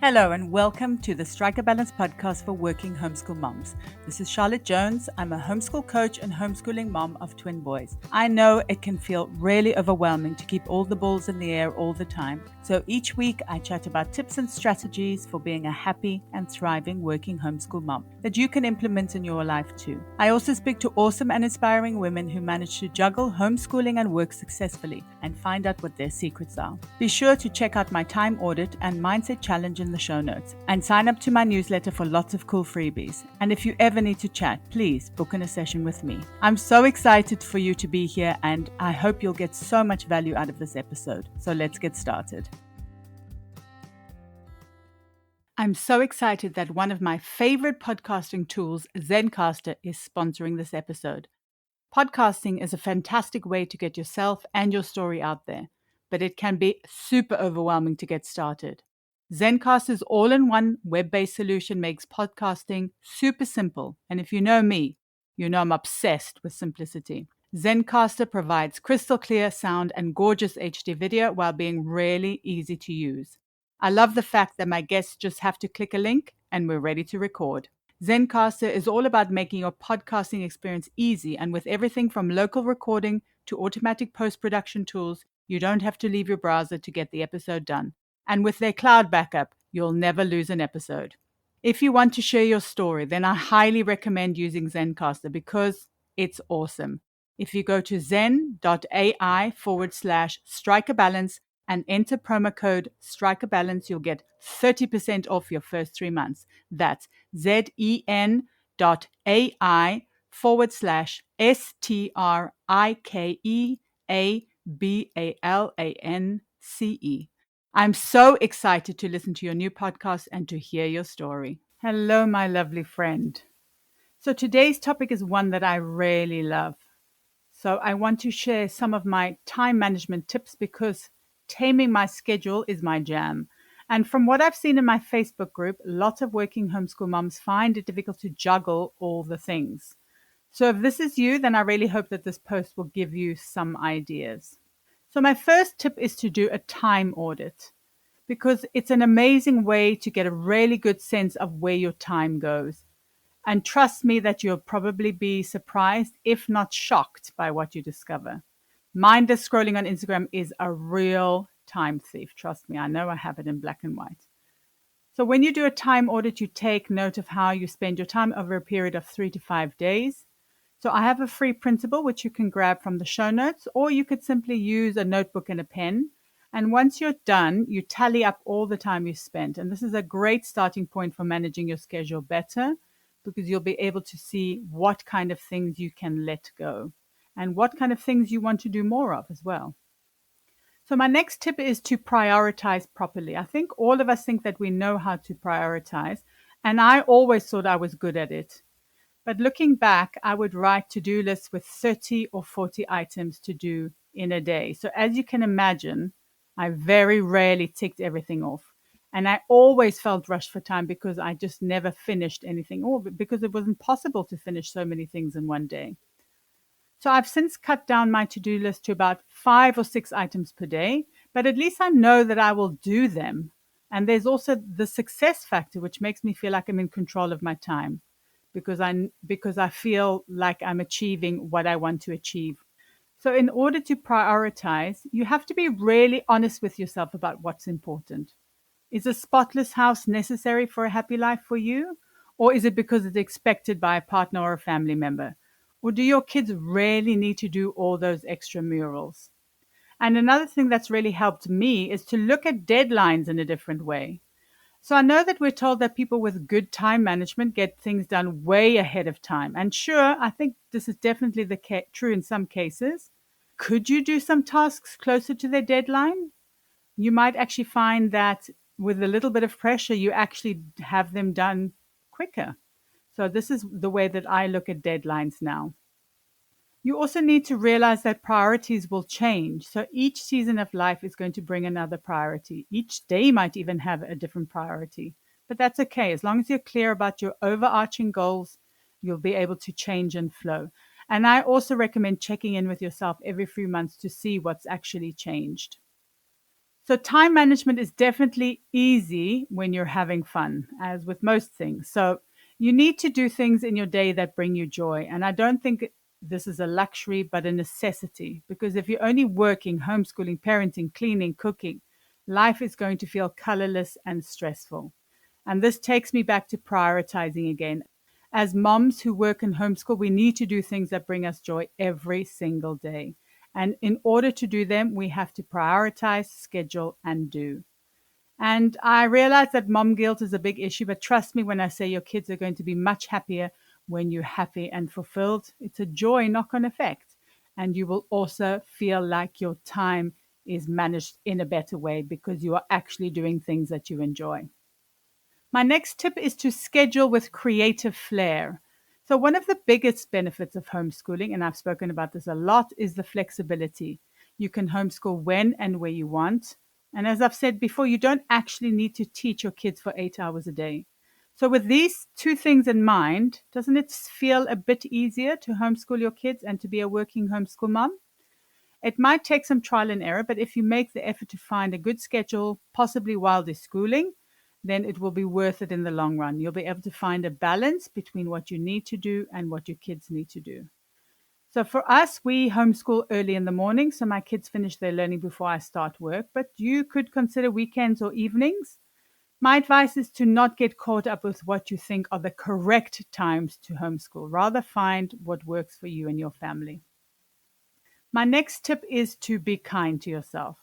Hello and welcome to the Strike a Balance podcast for Working Homeschool Moms. This is Charlotte Jones. I'm a homeschool coach and homeschooling mom of twin boys. I know it can feel really overwhelming to keep all the balls in the air all the time. So each week I chat about tips and strategies for being a happy and thriving working homeschool mom that you can implement in your life too. I also speak to awesome and inspiring women who manage to juggle homeschooling and work successfully and find out what their secrets are. Be sure to check out my time audit and mindset challenge in the show notes and sign up to my newsletter for lots of cool freebies. And if you ever need to chat, please book in a session with me. I'm so excited for you to be here and I hope you'll get so much value out of this episode. So let's get started. I'm so excited that one of my favorite podcasting tools, Zencastr, is sponsoring this episode. Podcasting is a fantastic way to get yourself and your story out there, but it can be super overwhelming to get started. Zencastr's all-in-one web-based solution makes podcasting super simple, and if you know me, you know I'm obsessed with simplicity. Zencastr provides crystal clear sound and gorgeous HD video while being really easy to use. I love the fact that my guests just have to click a link and we're ready to record. Zencastr is all about making your podcasting experience easy, and with everything from local recording to automatic post-production tools, you don't have to leave your browser to get the episode done. And with their cloud backup, you'll never lose an episode. If you want to share your story, then I highly recommend using Zencastr because it's awesome. If you go to zen.ai/strikeabalance and enter promo code strikeabalance, you'll get 30% off your first 3 months. That's zen.ai/strikeabalance. I'm so excited to listen to your new podcast and to hear your story. Hello, my lovely friend. So today's topic is one that I really love. So I want to share some of my time management tips because taming my schedule is my jam. And from what I've seen in my Facebook group, lots of working homeschool moms find it difficult to juggle all the things. So if this is you, then I really hope that this post will give you some ideas. So my first tip is to do a time audit because it's an amazing way to get a really good sense of where your time goes. And trust me that you'll probably be surprised, if not shocked, by what you discover. Mindless scrolling on Instagram is a real time thief. Trust me, I know I have it in black and white. So when you do a time audit, you take note of how you spend your time over a period of 3 to 5 days. So I have a free printable, which you can grab from the show notes, or you could simply use a notebook and a pen. And once you're done, you tally up all the time you spent. And this is a great starting point for managing your schedule better, because you'll be able to see what kind of things you can let go and what kind of things you want to do more of as well. So my next tip is to prioritize properly. I think all of us think that we know how to prioritize, and I always thought I was good at it. But looking back, I would write to-do lists with 30 or 40 items to do in a day. So as you can imagine, I very rarely ticked everything off. And I always felt rushed for time because I just never finished anything, or because it wasn't possible to finish so many things in one day. So I've since cut down my to-do list to about 5 or 6 items per day, but at least I know that I will do them. And there's also the success factor, which makes me feel like I'm in control of my time because I feel like I'm achieving what I want to achieve. So in order to prioritize, you have to be really honest with yourself about what's important. Is a spotless house necessary for a happy life for you? Or is it because it's expected by a partner or a family member? Or do your kids really need to do all those extramurals? And another thing that's really helped me is to look at deadlines in a different way. So I know that we're told that people with good time management get things done way ahead of time. And sure, I think this is definitely true in some cases. Could you do some tasks closer to their deadline? You might actually find that with a little bit of pressure, you actually have them done quicker. So this is the way that I look at deadlines now. You also need to realize that priorities will change. So each season of life is going to bring another priority. Each day might even have a different priority. But that's okay. As long as you're clear about your overarching goals, you'll be able to change and flow. And I also recommend checking in with yourself every few months to see what's actually changed. So, time management is definitely easy when you're having fun, as with most things. So, you need to do things in your day that bring you joy. And I don't think this is a luxury, but a necessity. Because if you're only working, homeschooling, parenting, cleaning, cooking, life is going to feel colorless and stressful. And this takes me back to prioritizing again. As moms who work in homeschool, we need to do things that bring us joy every single day. And in order to do them, we have to prioritize, schedule, and do. And I realize that mom guilt is a big issue, but trust me when I say your kids are going to be much happier when you're happy and fulfilled. It's a joy knock on effect. And you will also feel like your time is managed in a better way because you are actually doing things that you enjoy. My next tip is to schedule with creative flair. So, one of the biggest benefits of homeschooling, and I've spoken about this a lot, is the flexibility. You can homeschool when and where you want. And as I've said before, you don't actually need to teach your kids for 8 hours a day. So, with these two things in mind, doesn't it feel a bit easier to homeschool your kids and to be a working homeschool mom? It might take some trial and error, but if you make the effort to find a good schedule, possibly while they're schooling, then it will be worth it in the long run. You'll be able to find a balance between what you need to do and what your kids need to do. So for us, we homeschool early in the morning, so my kids finish their learning before I start work, but you could consider weekends or evenings. My advice is to not get caught up with what you think are the correct times to homeschool. Rather find what works for you and your family. My next tip is to be kind to yourself.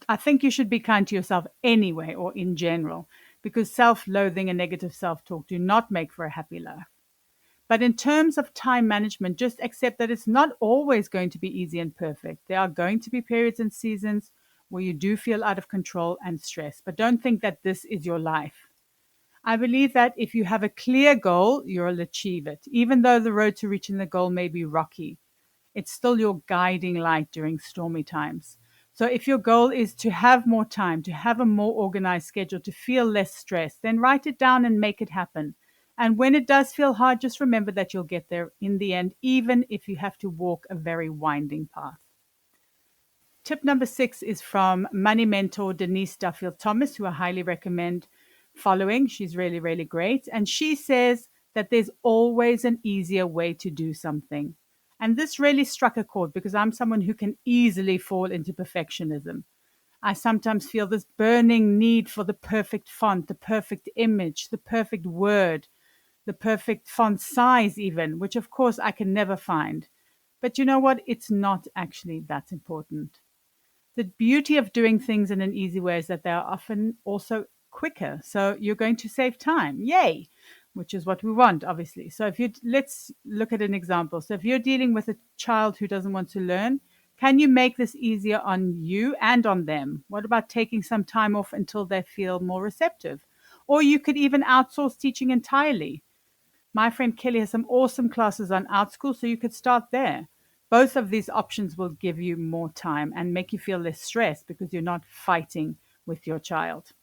I think you should be kind to yourself anyway, or in general, because self loathing and negative self talk do not make for a happy life. But in terms of time management, just accept that it's not always going to be easy and perfect. There are going to be periods and seasons where you do feel out of control and stress, but don't think that this is your life. I believe that if you have a clear goal, you'll achieve it, even though the road to reaching the goal may be rocky. It's still your guiding light during stormy times. So if your goal is to have more time, to have a more organized schedule, to feel less stressed, then write it down and make it happen. And when it does feel hard, just remember that you'll get there in the end, even if you have to walk a very winding path. Tip number 6 is from money mentor Denise Duffield Thomas, who I highly recommend following. She's really, really great. And she says that there's always an easier way to do something. And this really struck a chord because I'm someone who can easily fall into perfectionism. I sometimes feel this burning need for the perfect font, the perfect image, the perfect word, the perfect font size, even, which of course I can never find. But you know what? It's not actually that important. The beauty of doing things in an easy way is that they are often also quicker. So you're going to save time. Yay! Which is what we want, obviously. So let's look at an example. So if you're dealing with a child who doesn't want to learn, can you make this easier on you and on them? What about taking some time off until they feel more receptive? Or you could even outsource teaching entirely. My friend Kelly has some awesome classes on OutSchool, so you could start there. Both of these options will give you more time and make you feel less stressed because you're not fighting with your child.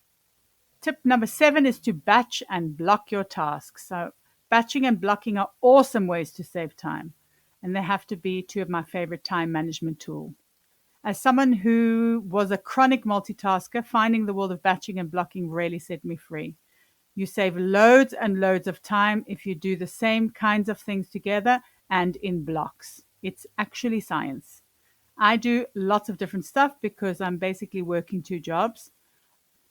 Tip number 7 is to batch and block your tasks. So, batching and blocking are awesome ways to save time, and they have to be two of my favorite time management tools. As someone who was a chronic multitasker, finding the world of batching and blocking really set me free. You save loads and loads of time if you do the same kinds of things together and in blocks. It's actually science. I do lots of different stuff because I'm basically working two jobs.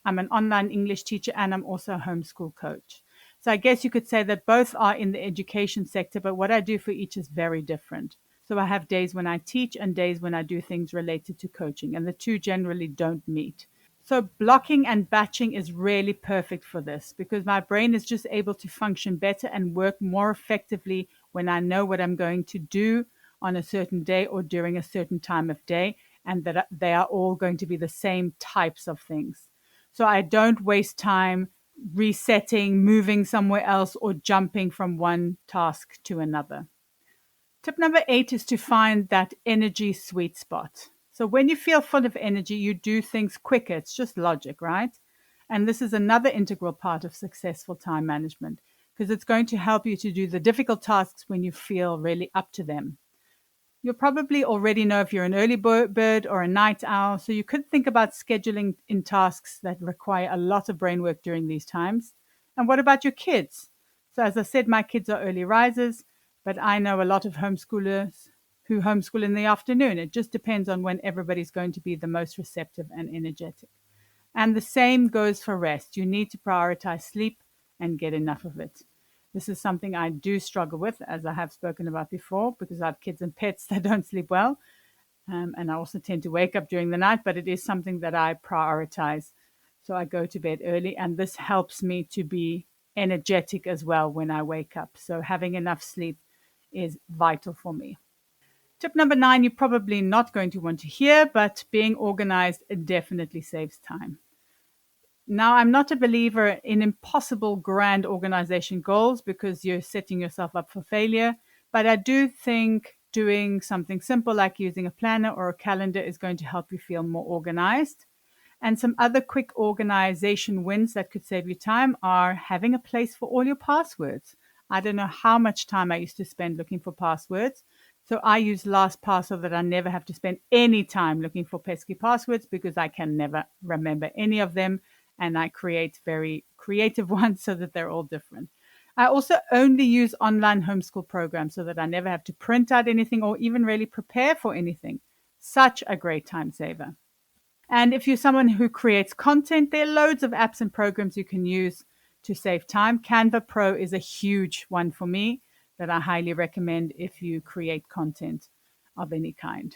I'm an online English teacher and I'm also a homeschool coach. So I guess you could say that both are in the education sector, but what I do for each is very different. So I have days when I teach and days when I do things related to coaching, and the two generally don't meet. So blocking and batching is really perfect for this because my brain is just able to function better and work more effectively when I know what I'm going to do on a certain day or during a certain time of day, and that they are all going to be the same types of things. So I don't waste time resetting, moving somewhere else, or jumping from one task to another. Tip number 8 is to find that energy sweet spot. So when you feel full of energy, you do things quicker. It's just logic, right? And this is another integral part of successful time management because it's going to help you to do the difficult tasks when you feel really up to them. You'll probably already know if you're an early bird or a night owl, so you could think about scheduling in tasks that require a lot of brain work during these times. And what about your kids? So, as I said, my kids are early risers, but I know a lot of homeschoolers who homeschool in the afternoon. It just depends on when everybody's going to be the most receptive and energetic. And the same goes for rest. You need to prioritize sleep and get enough of it. This is something I do struggle with, as I have spoken about before, because I have kids and pets that don't sleep well. And I also tend to wake up during the night, but it is something that I prioritize. So I go to bed early, and this helps me to be energetic as well when I wake up. So having enough sleep is vital for me. Tip number 9, you're probably not going to want to hear, but being organized definitely saves time. Now, I'm not a believer in impossible grand organization goals because you're setting yourself up for failure. But I do think doing something simple like using a planner or a calendar is going to help you feel more organized. And some other quick organization wins that could save you time are having a place for all your passwords. I don't know how much time I used to spend looking for passwords. So I use LastPass so that I never have to spend any time looking for pesky passwords because I can never remember any of them. And I create very creative ones so that they're all different. I also only use online homeschool programs so that I never have to print out anything or even really prepare for anything. Such a great time saver. And if you're someone who creates content, there are loads of apps and programs you can use to save time. Canva Pro is a huge one for me that I highly recommend if you create content of any kind.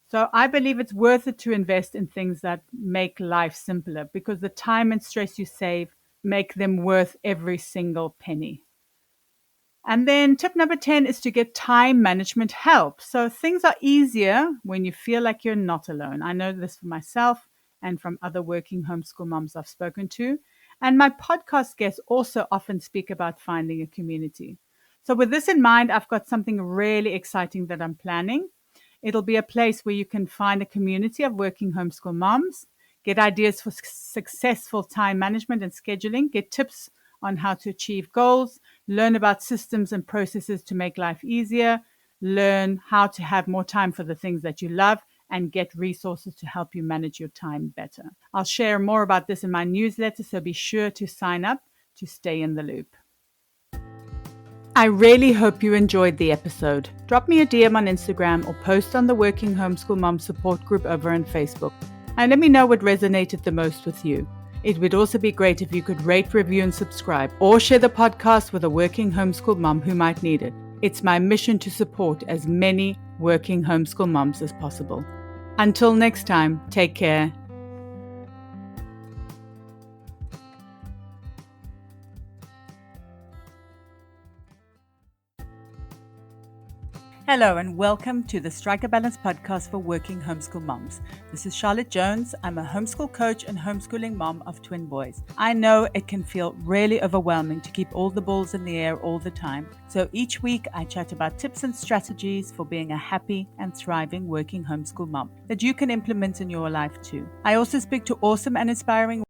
So I believe it's worth it to invest in things that make life simpler because the time and stress you save make them worth every single penny. And then tip number 10 is to get time management help. So things are easier when you feel like you're not alone. I know this for myself and from other working homeschool moms I've spoken to. And my podcast guests also often speak about finding a community. So with this in mind, I've got something really exciting that I'm planning. It'll be a place where you can find a community of working homeschool moms, get ideas for successful time management and scheduling, get tips on how to achieve goals, learn about systems and processes to make life easier, learn how to have more time for the things that you love, and get resources to help you manage your time better. I'll share more about this in my newsletter, so be sure to sign up to stay in the loop. I really hope you enjoyed the episode. Drop me a DM on Instagram or post on the Working Homeschool Moms support group over on Facebook. And let me know what resonated the most with you. It would also be great if you could rate, review, and subscribe, or share the podcast with a working homeschool mom who might need it. It's my mission to support as many working homeschool moms as possible. Until next time, take care. Hello and welcome to the Strike a Balance podcast for working homeschool moms. This is Charlotte Jones. I'm a homeschool coach and homeschooling mom of twin boys. I know it can feel really overwhelming to keep all the balls in the air all the time. So each week I chat about tips and strategies for being a happy and thriving working homeschool mom that you can implement in your life too. I also speak to awesome and inspiring